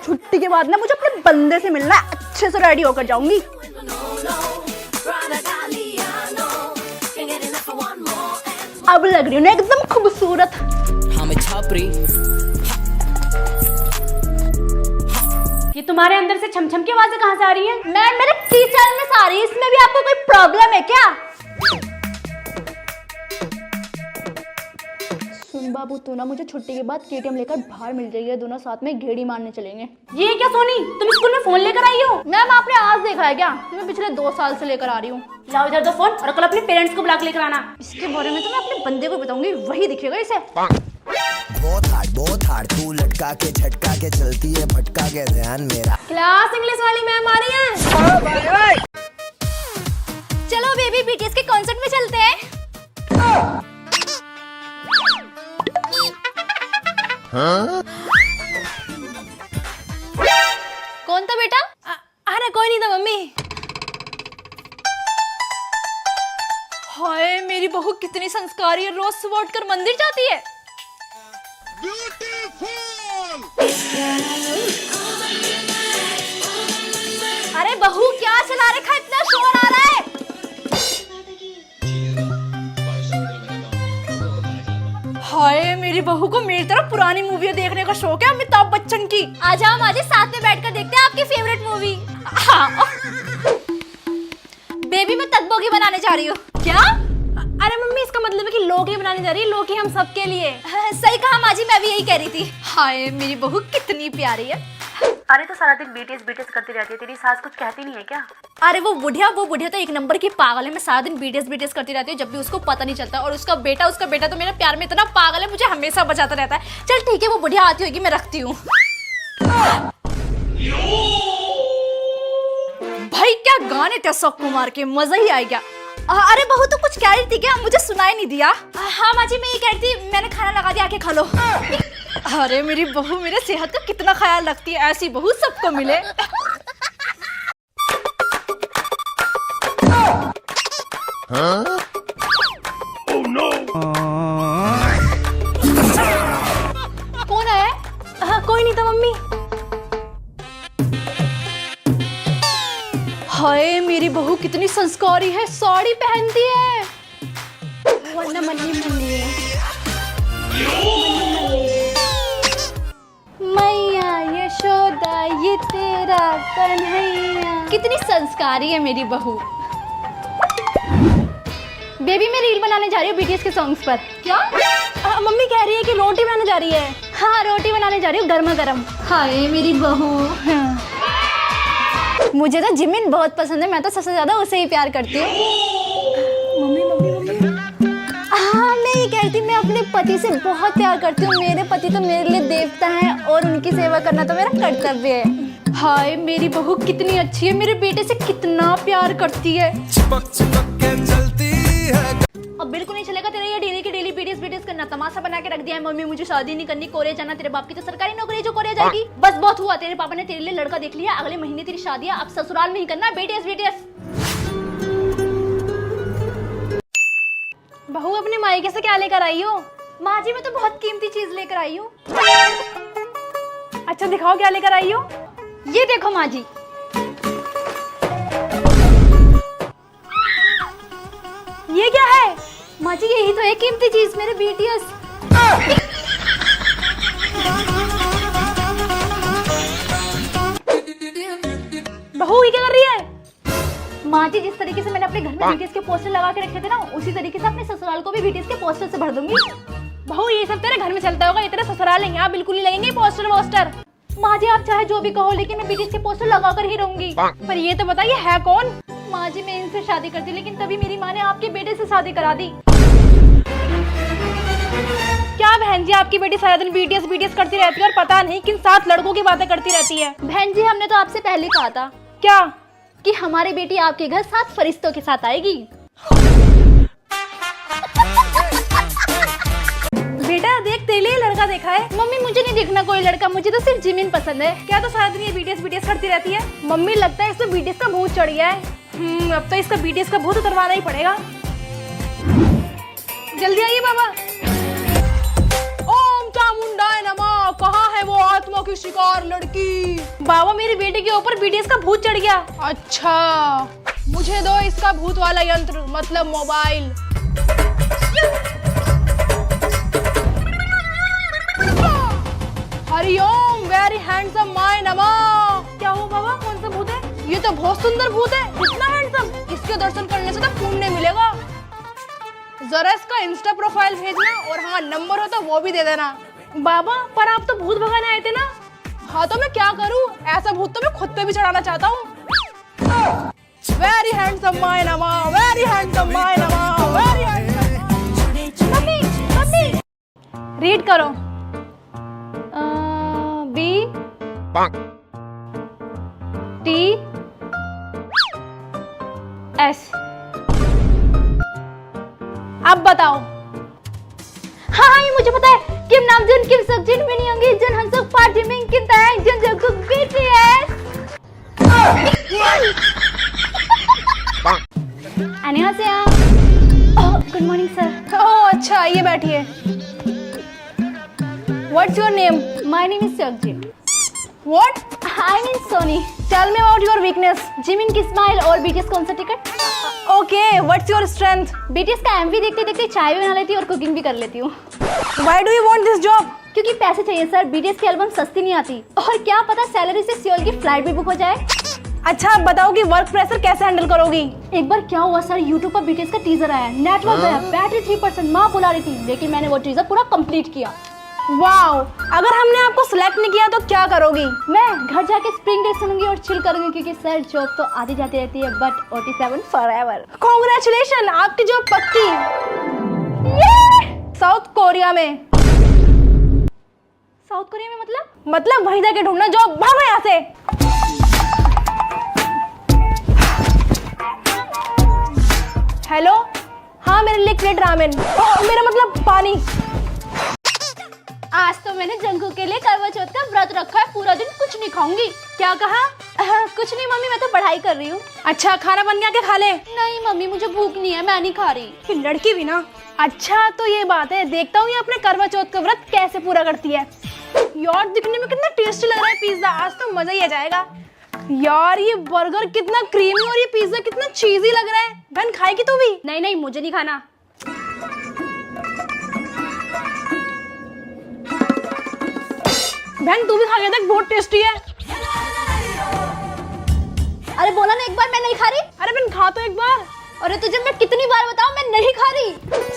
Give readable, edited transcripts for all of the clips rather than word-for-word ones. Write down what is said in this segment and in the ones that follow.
छुट्टी के बाद ना मुझे अपने बंदे से मिलना है, अच्छे से रेडी होकर जाऊंगी। अब लग रही हूँ ना एकदम खूबसूरत। ये तुम्हारे अंदर से छमछम की आवाजें कहाँ से आ रही हैं? मैं मेरे टीचर में से आ रही है, इसमें भी आपको कोई प्रॉब्लम है क्या? सुन बाबू, तू ना मुझे छुट्टी के बाद केटीएम लेकर बाहर मिल जाइए, दोनों साथ में घेड़ी मारने चलेंगे। ये क्या सोनी, तुम स्कूल में फोन लेकर आई हो? मैम आपने आज देखा है क्या? मैं पिछले 2 साल से लेकर आ रही हूँ। लाओ इधर दो फोन और कल अपने पेरेंट्स को बुला के लेकर आना। इसके बारे में तो मैं अपने बंदे को बताऊंगी, वही दिखेगा इसे। बहुत हार्ड तू लटका के झटका के चलती है, भटका के ध्यान मेरा। क्लास इंग्लिश वाली मैम आ रही है। चलो बेबी, बीटीएस के कॉन्सर्ट में चलते हैं। कौन था बेटा? अरे कोई नहीं था मम्मी। हाय मेरी बहू कितनी संस्कारी है, रोज सुबह उठकर मंदिर जाती है। अरे बहू क्या चला रखा, इतना शोर आ रहा है। हाय मेरी बहू को मेरी तरफ पुरानी मूवी देखने का शौक है, अमिताभ बच्चन की। आ जाओ माजी, साथ में बैठकर देखते हैं आपकी फेवरेट मूवी। बेबी मैं तकबोगी बनाने जा रही हूँ। क्या? अरे मम्मी इसका मतलब है कि लोकी बनाने जा रही है, लोकी हम सबके लिए। सही कहा माजी, मैं भी यही कह रही थी। हाय मेरी बहू कितनी प्यारी है। अरे तो सारा दिन बीटीएस बीटीएस करती रहती है, तेरी सास कुछ कहती नहीं है क्या? अरे वो बुढ़िया तो एक नंबर की पागल है। मैं सारा दिन बीटीएस करती रहती हूँ, जब भी उसको पता नहीं चलता। और उसका बेटा तो मेरे प्यार में इतना पागल है, मुझे हमेशा बचाता रहता है। चल ठीक है, वो बुढ़िया आती होगी, मैं रखती हूँ। भाई क्या गाने थे अशोक कुमार के, मजा ही आ गया। अरे बहू तो कुछ कह रही थी क्या? मुझे सुनाई नहीं दिया। हाँ माजी, मैं ये कह रही थी मैंने खाना लगा दिया, आके खा लो। अरे मेरी बहू मेरे सेहत का कितना ख्याल रखती है, ऐसी बहू सबको मिले। Oh no! कौन है? कोई नहीं था मम्मी। हाय मेरी बहू कितनी संस्कारी है, साड़ी पहनती है। वरना मन्नी मन्नी मैया यशोदा ये तेरा कन्हैया। कितनी संस्कारी है मेरी बहू। बेबी मैं रील बनाने जा रही हूँ बीटीएस के सॉन्ग्स पर। क्या? मम्मी कह रही है कि रोटी बनाने जा रही है। हाँ रोटी बनाने जा रही हूँ गर्मा गर्म। हाय मेरी बहू। मुझे तो जिमिन बहुत पसंद है, मैं तो सबसे ज्यादा उसे ही प्यार करती हूँ। Mummy mummy mummy. हाँ मैं ये कह रही थी, मैं अपने पति से बहुत प्यार करती हूँ। मेरे पति तो मेरे लिए देवता है और उनकी सेवा करना तो मेरा कर्तव्य है। हाय मेरी बहू कितनी अच्छी है, मेरे बेटे से कितना प्यार करती है। चिपक के चलती है। अब बिल्कुल नहीं चलेगा तेरा ये डेली की डेली बीटीएस करना। तमाशा बना के रख दिया है। मम्मी मुझे शादी नहीं करनी, कोरिया जाना। तेरे बाप की तो सरकारी नौकरी है जो कोरिया जाएगी। बस बहुत हुआ, तेरे पापा ने तेरे लिए लड़का देख लिया, अगले महीने तेरी शादी है। अब ससुराल में ही करना बीटीएस। बहू अपने मायके से क्या लेकर आई हो? माँ जी मैं तो बहुत कीमती चीज लेकर आई हूँ। अच्छा दिखाओ क्या लेकर आई हो। ये देखो माँ जी। ये क्या है? माँ जी यही तो है कीमती चीज, मेरे बीटीएस। बहू ये क्या कर रही है? माँ जी जिस तरीके से मैंने अपने घर में बीटीएस के पोस्टर लगा के रखे थे ना, उसी तरीके से अपने ससुराल को भी बीटीएस के पोस्टर से भर दूंगी। बहू ये सब तेरे घर में चलता होगा, ये तेरा ससुराल है, यहाँ बिल्कुल नहीं लगेंगे पोस्टर वोस्टर। माँ जी आप चाहे जो भी कहो, लेकिन मैं बीटीएस के पोस्टर लगा कर ही रहूंगी। पर ये तो बताइए है कौन? माँ जी मैं इनसे शादी करती, लेकिन तभी मेरी माँ ने आपके बेटे से शादी करा दी। क्या बहन जी, आपकी बेटी सारा दिन बीटीएस करती रहती है और पता नहीं किन 7 लड़कों की बातें करती रहती है। बहन जी हमने तो आपसे पहले कहा था क्या? कि हमारी बेटी आपके घर 7 फरिश्तों के साथ आएगी। बेटा देख तेरे लिए लड़का देखा है। मम्मी मुझे नहीं देखना कोई लड़का, मुझे तो सिर्फ जिमिन पसंद है। क्या तो सारा दिन ये बीटीएस करती रहती है? मम्मी लगता है इसको बीटीएस का भूत चढ़ गया है। अब तो इसका बीटीएस का भूत उतरवाना ही पड़ेगा। जल्दी आइए बाबा। ओम चामुंडाय नमः। कहाँ है वो आत्मा की शिकार लड़की। बाबा मेरी बेटी के ऊपर बीटीएस का भूत चढ़ गया। अच्छा, मुझे दो इसका भूत वाला यंत्र, मतलब mobile. Hariom, very handsome my नमः। क्या हुआ बाबा, कौन सा भूत है? ये तो बहुत सुंदर भूत है, इतना हैंडसम, इसके दर्शन करने से तो पुण्य मिलेगा। जरा इसका इंस्टा प्रोफाइल भेजना, और हाँ नंबर हो तो वो भी दे देना। बाबा पर आप तो भूत भगाने आए थे ना। हाँ तो मैं क्या करूँ, ऐसा भूत तो मैं खुद पे भी चढ़ाना चाहता हूँ। वेरी हैंडसम माय नमः, वेरी हैंडसम माय नमः, very handsome. Mummy mummy read करो। B T S. अब बताओ। हाँ ये मुझे पता है। किम नामजून, किम सकजिन, मिनी योंगी, जन हंसक, park gymming, Kim Taehyung, Jin Jungkook, BTS. 안녕하세요. Good morning sir. Oh अच्छा, आइए बैठिए। What's your name? My name is Seokjin. What? I mean Sony. Tell me about your weakness. Jimin की स्माइल और BTS कौन सा ticket? Okay, what's your strength? BTS का MV देखते देखते चाय भी बना लेती हूँ और कुकिंग भी कर लेती हूँ। Why do you want this job? क्योंकि पैसे चाहिए सर, बीटीएस की एल्बम सस्ती नहीं आती, और क्या पता सैलरी से सियोल की फ्लाइट भी बुक हो जाए। अच्छा आप बताओ कि वर्क प्रेशर कैसे हैंडल करोगी? एक बार क्या हुआ सर, यूट्यूब पर बीटीएस का टीजर आया, नेटवर्क गया, बैटरी 3%, माँ बुला रही थी, लेकिन मैंने वो टीजर पूरा कंप्लीट किया। वाओ, अगर हमने आपको सिलेक्ट नहीं किया तो क्या करोगी? मैं घर जाके स्प्रिंग डे सुनूंगी और चिल करूंगी, क्योंकि सर जॉब तो आती जाती रहती है, बट OT7 फॉरएवर। कांग्रेचुलेशन, आपकी जॉब पक्की। साउथ कोरिया में। साउथ कोरिया में मतलब वहीं जाके ढूंढना जॉब, भागो यहाँ से। हेलो, हाँ मेरे लिए प्लेट रामेन। मेरा मतलब पानी। आज तो मैंने जंगू के लिए करवा चौथ का व्रत रखा है, पूरा दिन कुछ नहीं खाऊंगी। क्या कहा? कुछ नहीं मम्मी, मैं तो पढ़ाई कर रही हूँ। अच्छा खाना बन गया, के खा ले। नहीं मम्मी मुझे भूख नहीं है, मैं नहीं खा रही। कि लड़की भी ना। अच्छा तो ये बात है, देखता हूँ ये अपने करवा चौथ का व्रत कैसे पूरा करती है। यार दिखने में कितना टेस्टी लग रहा है पिज्जा, आज तो मजा ही आ जाएगा। यार ये बर्गर कितना क्रीमी और ये पिज्जा कितना चीजी लग रहा है। बहन खाएगी तू भी? नहीं नहीं मुझे नहीं खाना। बहन तू भी खा के देख, बहुत टेस्टी है। अरे बोला ना एक बार मैं नहीं खा रही। अरे बहन खा तो एक बार। अरे तुझे मैं कितनी बार बताऊं मैं नहीं खा रही।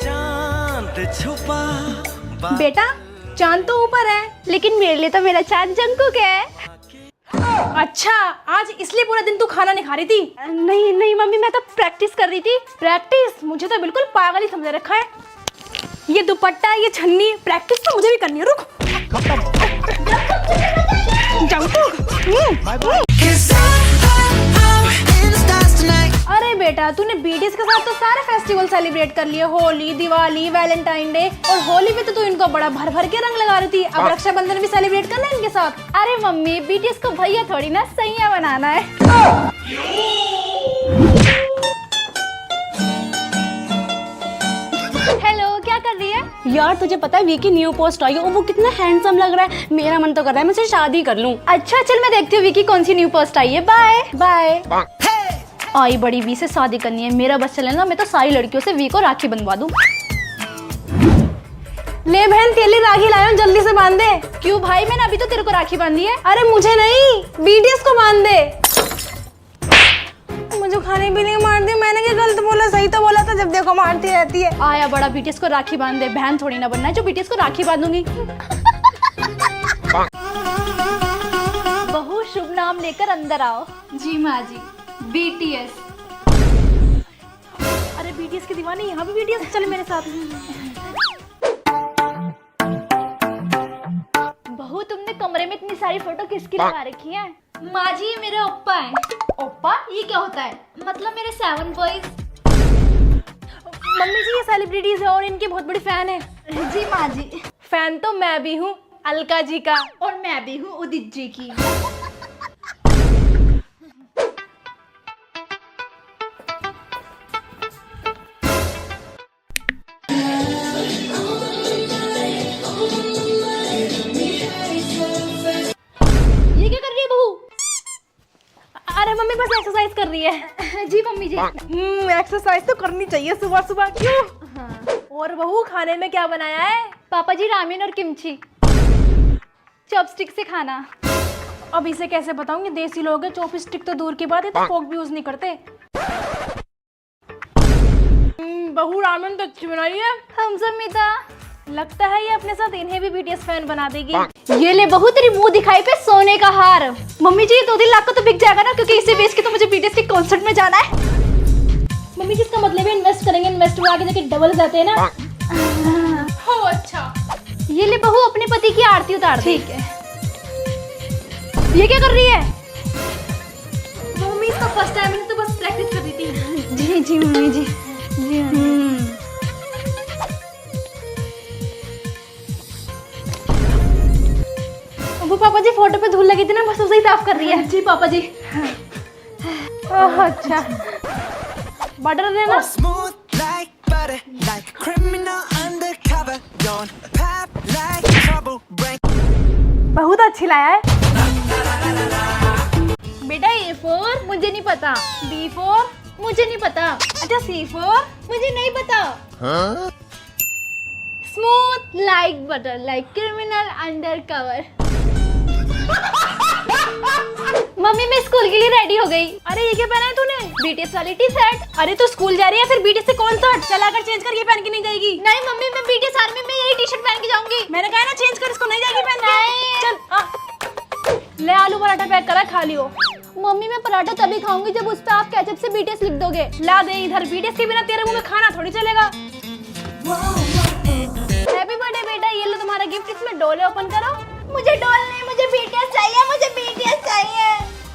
चांद छुपा। बेटा चांद तो ऊपर है, लेकिन मेरे लिए तो मेरा चांद जंगकुक है। अच्छा आज इसलिए पूरा दिन तू खाना नहीं खा रही थी? नहीं नहीं मम्मी, मैं तो प्रैक्टिस कर रही थी। प्रैक्टिस? मुझे तो बिल्कुल पागल ही समझ रखा है। ये दुपट्टा, ये छन्नी, प्रैक्टिस तो मुझे भी करनी है। रुक। अरे बेटा तूने बीटीएस के साथ तो सारे फेस्टिवल सेलिब्रेट कर लिए, होली, दिवाली, वैलेंटाइन डे, और होली में तो तू इनको बड़ा भर भर के रंग लगा रही थी। अब रक्षाबंधन भी सेलिब्रेट करना है इनके साथ। अरे मम्मी बीटीएस को भैया थोड़ी ना सैया बनाना है। हेलो क्या कर रही है? यार तुझे पता है विकी न्यू पोस्ट आई है और वो कितना हैंडसम लग रहा है। मेरा मन तो कर रहा है मैं उससे शादी कर लूं। अच्छा चल मैं देखती हूँ विकी कौन सी न्यू पोस्ट आई है। Bye bye. आई बड़ी वी से शादी करनी है, मेरा बस चले ना, मैं तो सारी लड़कियों से वी को राखी बंधवा दूं। ले बहन तेली राखी लाया हूं, जल्दी से बांध दे। क्यों भाई, मैंने अभी तो तेरे को राखी बांधी है। अरे मुझे नहीं, बीटीएस को बांध दे। मुझे खाने भी नहीं मार दी, मैंने क्या गलत बोला? सही तो बोला था, जब देखो मारती रहती है। आया बड़ा बीटीएस को राखी बांध दे, बहन थोड़ी ना बनना है जो बीटीएस को राखी बांधूंगी। बहू शुभ नाम लेकर अंदर आओ। जी माँ जी। बीटीएस। अरे बीटीएस की दीवानी, यहाँ भी बीटीएस, चल मेरे साथ। बहू तुमने कमरे में इतनी सारी फोटो किसकी लगा रखी है? माँ जी मेरे ओप्पा है। ओप्पा ये क्या होता है? मतलब मेरे 7 बॉयज। मम्मी जी ये सेलिब्रिटीज है और इनकी बहुत बड़ी फैन है। जी माँ जी। फैन तो मैं भी हूँ अलका जी का, और मैं भी हूँ उदित जी की। क्या कर रही है बहू? अरे मम्मी बस एक्सरसाइज कर रही है। जी मम्मी जी। एक्सरसाइज तो करनी चाहिए सुबह सुबह, क्यों? और बहू खाने में क्या बनाया है? पापा जी रामेन और किमची, चॉपस्टिक से खाना। अब इसे कैसे बताऊंगी, देसी लोग हैं, चॉपस्टिक तो दूर की बात है, तो फोक भी यूज नहीं करते। बहू रामेन तो अच्छी बनाई है। हम समिता, लगता है ये अपने साथ इन्हें भी बीटीएस फैन बना देगी। ये ले बहू तेरी मुंह दिखाई पे सोने का हार। मम्मी जी 2-3 लाख का तो बिक जाएगा ना, क्योंकि इसे बेच के तो मुझे बीटीएस के कॉन्सर्ट में जाना है। मम्मी जिसका मतलब है इन्वेस्ट करेंगे, इन्वेस्ट में आगे जाके डबल जाते हैं ना। हो अच्छा। ये ले बहू अपने पति की आरती उतार दे। ठीक है। ये क्या कर रही है? मम्मी इसका फर्स्ट टाइम, मैंने तो बस प्रैक्टिस कर दी थी। जी जी मम्मी जी। जी वो पापा जी फोटो पे धूल लगी थी ना, बस उसे ही साफ कर रही है। जी पापा जी। अच्छा बटर देना। Smooth like butter, like a criminal undercover. Don't pop like trouble, break. बहुत अच्छी लाया है बेटा। A4 मुझे नहीं पता। B4 मुझे नहीं पता। अच्छा C4 मुझे नहीं पता। Smooth like butter, like criminal under cover. Mummy मैं स्कूल के लिए रेडी हो गई। अरे ये क्या पहना है तूने? बीटीएस वाली टी शर्ट। अरे तू स्कूल जा रही है, फिर बीटीएस से कॉन्सर्ट चला कर चेंज कर, ये पहन के नहीं जाएगी। नहीं मम्मी मैं बीटीएस आर्मी में यही टी शर्ट पहन के जाऊंगी। मैंने कहा ना चेंज कर, इसको नहीं जाएगी पहन के। नहीं। चल आ। ले आलू पराठा पैक करा, खा लियो। मम्मी मैं पराठा तभी खाऊंगी जब उस पे आप केचप से बीटीएस लिख दोगे। ला दे इधर, बीटीएस के बिना तेरे मुंह में खाना थोड़ी चलेगा। हैप्पी बर्थडे बेटा, ये लो तुम्हारा गिफ्ट, इसमें डोले ओपन करो। मुझे डॉल नहीं, मुझे बीटीएस चाहिए, मुझे बीटीएस चाहिए।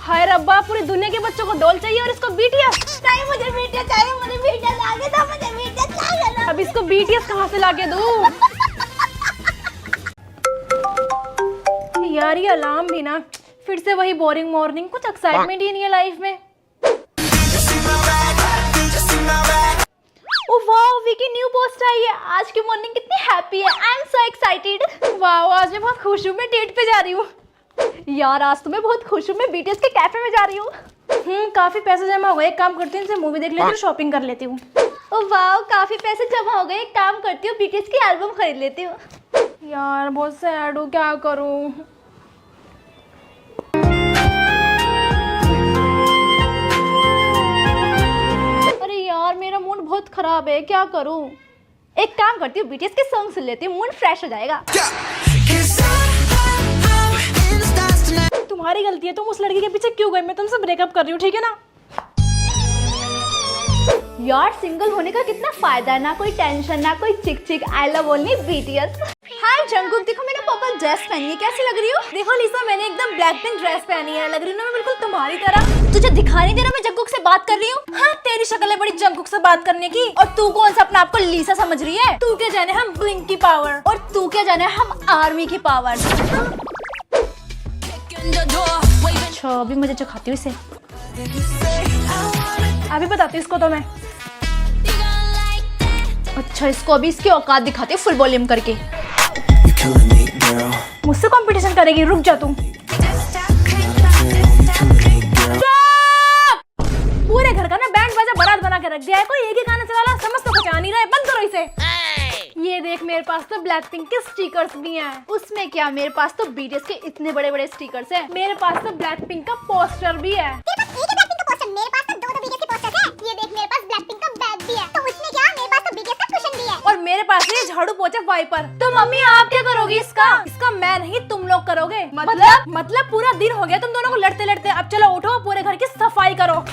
हाय रब्बा, पूरी दुनिया के बच्चों को डॉल चाहिए और इसको बीटीएस। नहीं मुझे बीटीएस चाहिए, मुझे बीटीएस आगे दो, मुझे बीटीएस चाहिए ना। अब इसको बीटीएस कहाँ से लाके दूँ? यार ये अलार्म भी ना, फिर से वही बोरिंग मॉर्निंग, कुछ एक्साइटमेंट ही नहीं है लाइफ में। Oh wow, Vicky new post आई है। आज की मॉर्निंग कितनी हैप्पी है। I am so excited. Wow आज मैं बहुत खुश हूँ, मैं डेट पे जा रही हूँ। यार आज तो मैं बहुत खुश हूँ, मैं बीटीएस के कैफे में जा रही हूँ। काफी पैसे जमा हो गए, एक काम करती हूँ इनसे मूवी देख लेती हूँ, शॉपिंग कर लेती हूँ। ओह वाओ काफी पैसे जमा हो गए, एक काम करती हूँ बीटीएस की एल्बम खरीद लेती हूँ। यार बहुत सैड हूँ, क्या करूँ? अरे यार मेरा मूड बहुत खराब है, क्या करूँ? एक काम करती हूँ बीटीएस के सॉन्ग सुन लेती हूँ, मूड फ्रेश हो जाएगा। तुम्हारी गलती है, तुम उस लड़की के पीछे क्यों गए? मैं तुमसे ब्रेकअप कर रही हूँ, ठीक है ना? यार सिंगल होने का कितना फायदा है, ना कोई टेंशन ना कोई चिक चिक। I love only BTS. Hi Jungkook, देखो मैंने पर्पल ड्रेस पहनी है, कैसी लग रही हो? देखो लिसा, मैंने एकदम ब्लैक पिंक ड्रेस पहनी है, लग रही हूँ ना मैं बिल्कुल तुम्हारी तरह। तुझे दिखा नहीं दे रहा मैं जंगकुक से बात कर रही हूँ? हाँ तेरी शक्ल है बड़ी जंगकुक से बात करने की, और तू कौन सा अपने आप को लीसा समझ रही है? तू क्या जाने हम ब्लिंक की पावर, और तू क्या जाने हम आर्मी की पावर। अच्छा अभी मुझे चखाती हूँ इसे, अभी बताती हूँ इसको तो मैं। अच्छा इसको अभी इसकी औकात दिखाती हूँ फुल वॉल्यूम करके। You're killing me, girl. मुझसे कंपटीशन करेगी, रुक जा तू। पूरे घर का ना बैंड बाजा बारात बना के रख दिया है, कोई एक ही गाना चला रहा, समझ तो कुछ आ नहीं रहा है, बंद करो इसे। ये देख मेरे पास तो ब्लैक पिंक के स्टिकर्स भी हैं। उसमें क्या, मेरे पास तो बीटीएस के इतने बड़े बड़े स्टिकर्स हैं। मेरे पास तो ब्लैक पिंक का पोस्टर भी है। मेरे पास तो दो बीटीएस के पोस्टर्स हैं। ये देख मेरे पास ब्लैकपिंक का बैग भी है। तो उसमें क्या, मेरे पास तो बीटीएस का कुशन भी है। और मेरे पास ये झाड़ू पोछा वाइपर। तो मम्मी आप क्या करोगी इसका? इसका मैं नहीं तुम लोग करोगे। मतलब पूरा दिन हो गया तुम दोनों को लड़ते लड़ते, अब चलो उठो पूरे घर की सफाई करो।